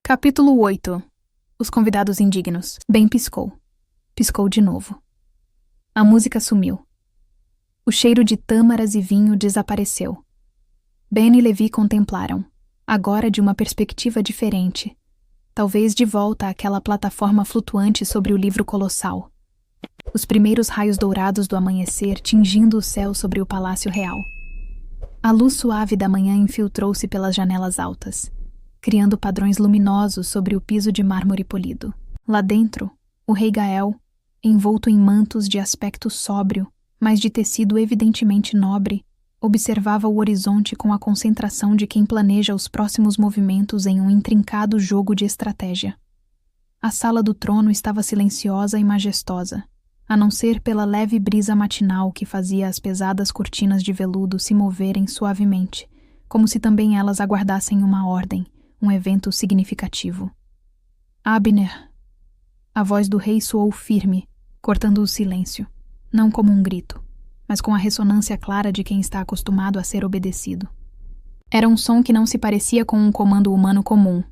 Capítulo 8. Os convidados indignos. Ben piscou. Piscou de novo. A música sumiu. O cheiro de tâmaras e vinho desapareceu. Ben e Levi contemplaram, agora de uma perspectiva diferente, talvez de volta àquela plataforma flutuante sobre o livro colossal. Os primeiros raios dourados do amanhecer tingindo o céu sobre o palácio real. A luz suave da manhã infiltrou-se pelas janelas altas, criando padrões luminosos sobre o piso de mármore polido. Lá dentro, o rei Gael, envolto em mantos de aspecto sóbrio, mas de tecido evidentemente nobre, observava o horizonte com a concentração de quem planeja os próximos movimentos em um intrincado jogo de estratégia. A sala do trono estava silenciosa e majestosa, a não ser pela leve brisa matinal que fazia as pesadas cortinas de veludo se moverem suavemente, como se também elas aguardassem uma ordem, um evento significativo. Abner. A voz do rei soou firme, cortando o silêncio, não como um grito, mas com a ressonância clara de quem está acostumado a ser obedecido. Era um som que não se parecia com um comando humano comum,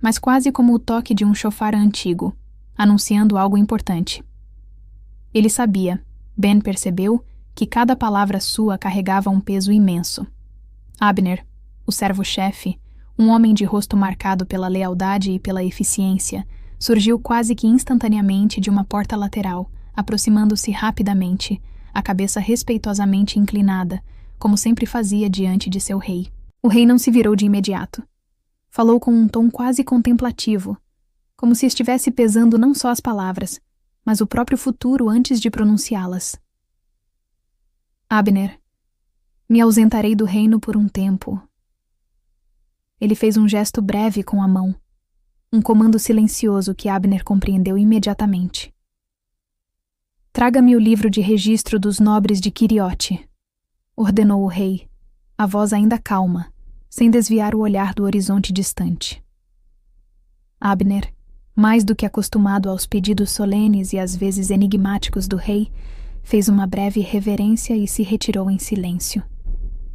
mas quase como o toque de um chofar antigo, anunciando algo importante. Ele sabia, Ben percebeu, que cada palavra sua carregava um peso imenso. Abner, o servo-chefe, um homem de rosto marcado pela lealdade e pela eficiência, surgiu quase que instantaneamente de uma porta lateral, aproximando-se rapidamente, a cabeça respeitosamente inclinada, como sempre fazia diante de seu rei. O rei não se virou de imediato. Falou com um tom quase contemplativo, como se estivesse pesando não só as palavras, mas o próprio futuro antes de pronunciá-las. Abner, me ausentarei do reino por um tempo. Ele fez um gesto breve com a mão, um comando silencioso que Abner compreendeu imediatamente. Traga-me o livro de registro dos nobres de Quiriote, ordenou o rei, a voz ainda calma, sem desviar o olhar do horizonte distante. Abner, mais do que acostumado aos pedidos solenes e às vezes enigmáticos do rei, fez uma breve reverência e se retirou em silêncio.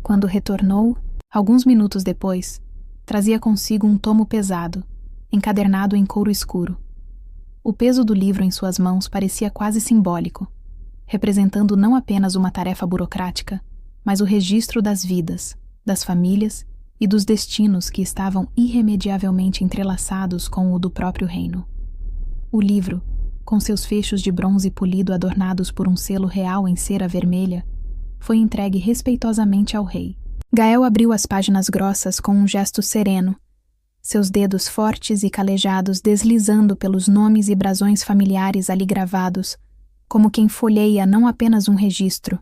Quando retornou, alguns minutos depois, trazia consigo um tomo pesado, encadernado em couro escuro. O peso do livro em suas mãos parecia quase simbólico, representando não apenas uma tarefa burocrática, mas o registro das vidas, das famílias e dos destinos que estavam irremediavelmente entrelaçados com o do próprio reino. O livro, com seus fechos de bronze polido adornados por um selo real em cera vermelha, foi entregue respeitosamente ao rei. Gael abriu as páginas grossas com um gesto sereno, seus dedos fortes e calejados deslizando pelos nomes e brasões familiares ali gravados, como quem folheia não apenas um registro,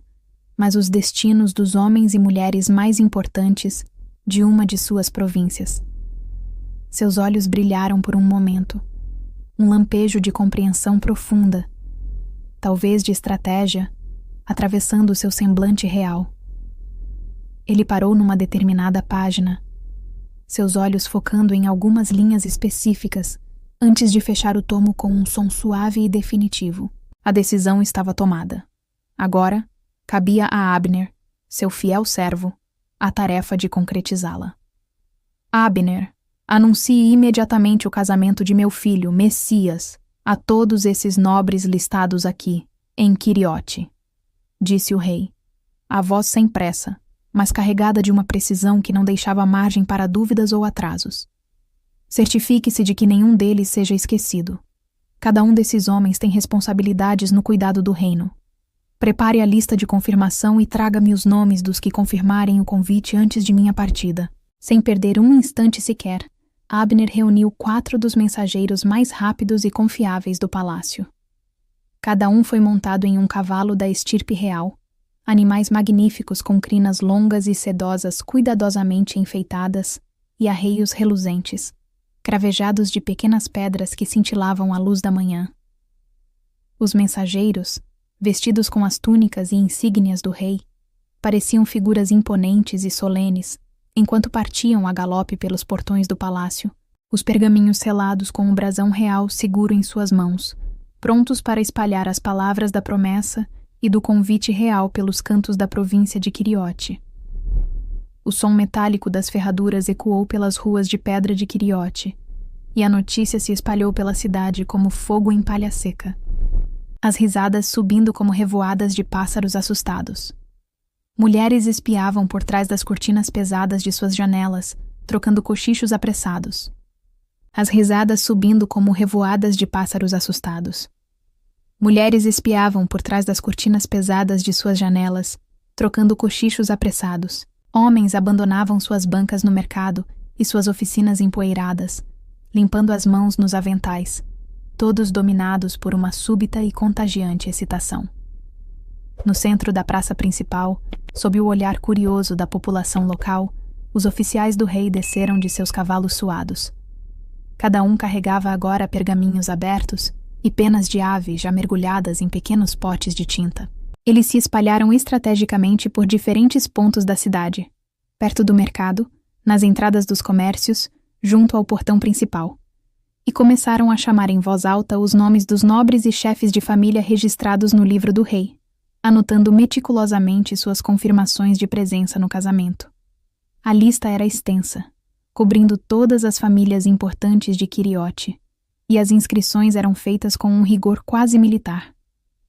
mas os destinos dos homens e mulheres mais importantes de uma de suas províncias. Seus olhos brilharam por um momento, um lampejo de compreensão profunda, talvez de estratégia, atravessando seu semblante real. Ele parou numa determinada página, seus olhos focando em algumas linhas específicas, antes de fechar o tomo com um som suave e definitivo. A decisão estava tomada. Agora, cabia a Abner, seu fiel servo, a tarefa de concretizá-la. Abner, anuncie imediatamente o casamento de meu filho, Messias, a todos esses nobres listados aqui, em Quiriote, disse o rei, a voz sem pressa, mas carregada de uma precisão que não deixava margem para dúvidas ou atrasos. Certifique-se de que nenhum deles seja esquecido. Cada um desses homens tem responsabilidades no cuidado do reino. Prepare a lista de confirmação e traga-me os nomes dos que confirmarem o convite antes de minha partida. Sem perder um instante sequer, Abner reuniu 4 dos mensageiros mais rápidos e confiáveis do palácio. Cada um foi montado em um cavalo da estirpe real, animais magníficos com crinas longas e sedosas cuidadosamente enfeitadas e arreios reluzentes, cravejados de pequenas pedras que cintilavam à luz da manhã. Os mensageiros, vestidos com as túnicas e insígnias do rei, pareciam figuras imponentes e solenes, enquanto partiam a galope pelos portões do palácio, os pergaminhos selados com o brasão real seguro em suas mãos, prontos para espalhar as palavras da promessa e do convite real pelos cantos da província de Quiriote. O som metálico das ferraduras ecoou pelas ruas de pedra de Quiriote, e a notícia se espalhou pela cidade como fogo em palha seca. As risadas subindo como revoadas de pássaros assustados. Mulheres espiavam por trás das cortinas pesadas de suas janelas, trocando cochichos apressados. As risadas subindo como revoadas de pássaros assustados. Mulheres espiavam por trás das cortinas pesadas de suas janelas, trocando cochichos apressados. Homens abandonavam suas bancas no mercado e suas oficinas empoeiradas, limpando as mãos nos aventais, todos dominados por uma súbita e contagiante excitação. No centro da praça principal, sob o olhar curioso da população local, os oficiais do rei desceram de seus cavalos suados. Cada um carregava agora pergaminhos abertos e penas de ave já mergulhadas em pequenos potes de tinta. Eles se espalharam estrategicamente por diferentes pontos da cidade, perto do mercado, nas entradas dos comércios, junto ao portão principal, e começaram a chamar em voz alta os nomes dos nobres e chefes de família registrados no livro do rei, anotando meticulosamente suas confirmações de presença no casamento. A lista era extensa, cobrindo todas as famílias importantes de Quiriote, e as inscrições eram feitas com um rigor quase militar.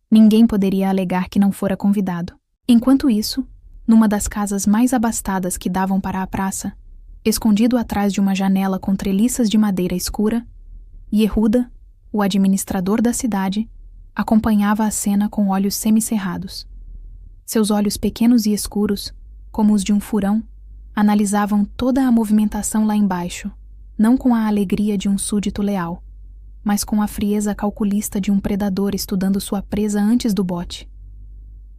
Ninguém poderia alegar que não fora convidado. Enquanto isso, numa das casas mais abastadas que davam para a praça, escondido atrás de uma janela com treliças de madeira escura, Yehuda, o administrador da cidade, acompanhava a cena com olhos semicerrados. Seus olhos pequenos e escuros, como os de um furão, analisavam toda a movimentação lá embaixo, não com a alegria de um súdito leal, mas com a frieza calculista de um predador estudando sua presa antes do bote.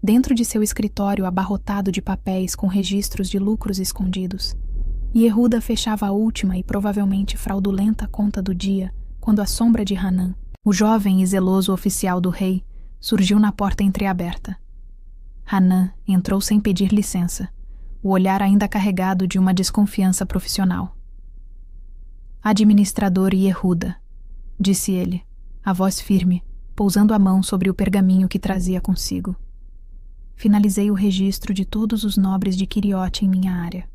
Dentro de seu escritório abarrotado de papéis com registros de lucros escondidos, Yehuda fechava a última e provavelmente fraudulenta conta do dia quando a sombra de Hanan, o jovem e zeloso oficial do rei, surgiu na porta entreaberta. Hanan entrou sem pedir licença, o olhar ainda carregado de uma desconfiança profissional. Administrador Yehuda, disse ele, a voz firme, pousando a mão sobre o pergaminho que trazia consigo. Finalizei o registro de todos os nobres de Quiriote em minha área.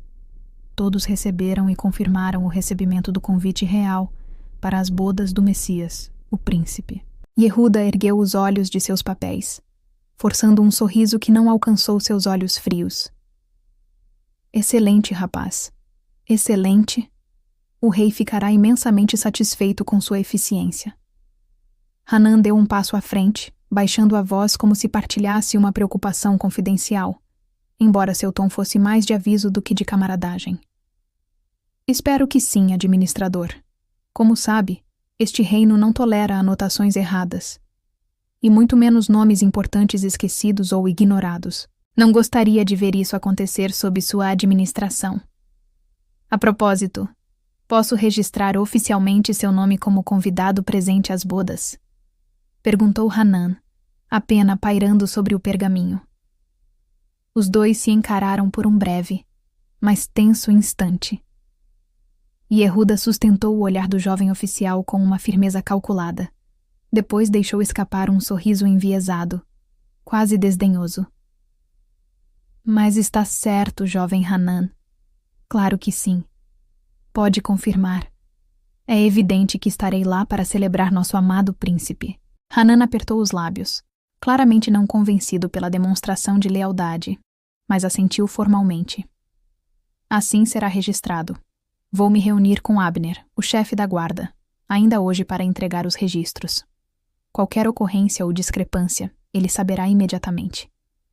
Todos receberam e confirmaram o recebimento do convite real para as bodas do Messias, o príncipe. Yehuda ergueu os olhos de seus papéis, forçando um sorriso que não alcançou seus olhos frios. Excelente, rapaz. Excelente. O rei ficará imensamente satisfeito com sua eficiência. Hanan deu um passo à frente, baixando a voz como se partilhasse uma preocupação confidencial, embora seu tom fosse mais de aviso do que de camaradagem. Espero que sim, administrador. Como sabe, este reino não tolera anotações erradas, e muito menos nomes importantes esquecidos ou ignorados. Não gostaria de ver isso acontecer sob sua administração. A propósito, posso registrar oficialmente seu nome como convidado presente às bodas? Perguntou Hanan, a pena pairando sobre o pergaminho. Os dois se encararam por um breve, mas tenso instante. Yehuda sustentou o olhar do jovem oficial com uma firmeza calculada. Depois deixou escapar um sorriso enviesado, quase desdenhoso. Mas está certo, jovem Hanan. Claro que sim. Pode confirmar. É evidente que estarei lá para celebrar nosso amado príncipe. Hanan apertou os lábios, claramente não convencido pela demonstração de lealdade, mas assentiu formalmente. Assim será registrado. Vou me reunir com Abner, o chefe da guarda, ainda hoje para entregar os registros. Qualquer ocorrência ou discrepância, ele saberá imediatamente.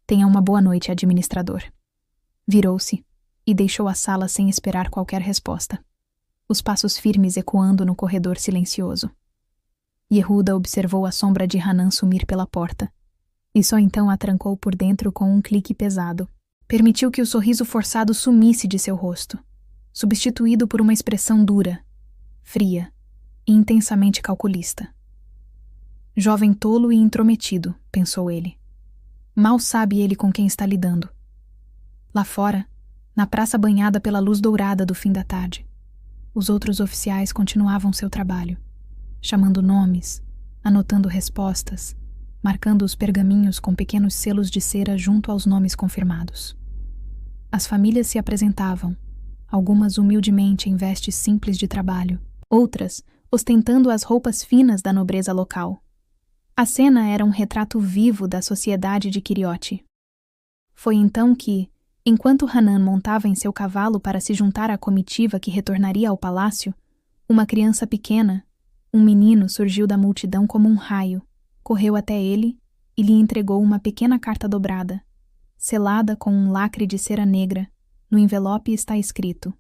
Tenha uma boa noite, administrador. Virou-se e deixou a sala sem esperar qualquer resposta. Os passos firmes ecoando no corredor silencioso. Yehuda observou a sombra de Hanan sumir pela porta, e só então a trancou por dentro com um clique pesado. Permitiu que o sorriso forçado sumisse de seu rosto, substituído por uma expressão dura, fria e intensamente calculista. Jovem tolo e intrometido, pensou ele. Mal sabe ele com quem está lidando. Lá fora, na praça banhada pela luz dourada do fim da tarde, os outros oficiais continuavam seu trabalho, chamando nomes, anotando respostas, marcando os pergaminhos com pequenos selos de cera junto aos nomes confirmados. As famílias se apresentavam, algumas humildemente em vestes simples de trabalho, outras ostentando as roupas finas da nobreza local. A cena era um retrato vivo da sociedade de Quiriote. Foi então que, enquanto Hanan montava em seu cavalo para se juntar à comitiva que retornaria ao palácio, uma criança pequena, um menino, surgiu da multidão como um raio, correu até ele e lhe entregou uma pequena carta dobrada, selada com um lacre de cera negra. No envelope está escrito: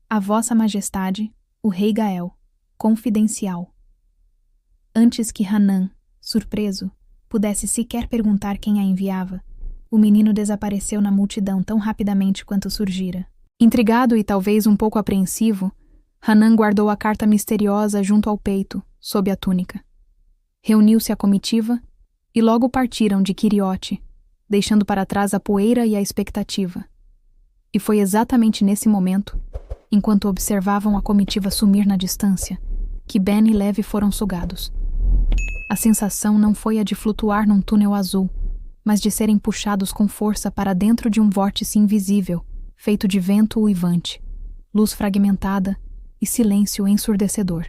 A Vossa Majestade, o Rei Gael, confidencial. Antes que Hanan, surpreso, pudesse sequer perguntar quem a enviava, o menino desapareceu na multidão tão rapidamente quanto surgira. Intrigado e talvez um pouco apreensivo, Hanan guardou a carta misteriosa junto ao peito, sob a túnica. Reuniu-se a comitiva e logo partiram de Quiriote, deixando para trás a poeira e a expectativa. E foi exatamente nesse momento, enquanto observavam a comitiva sumir na distância, que Ben e Levi foram sugados. A sensação não foi a de flutuar num túnel azul, mas de serem puxados com força para dentro de um vórtice invisível, feito de vento uivante, luz fragmentada e silêncio ensurdecedor.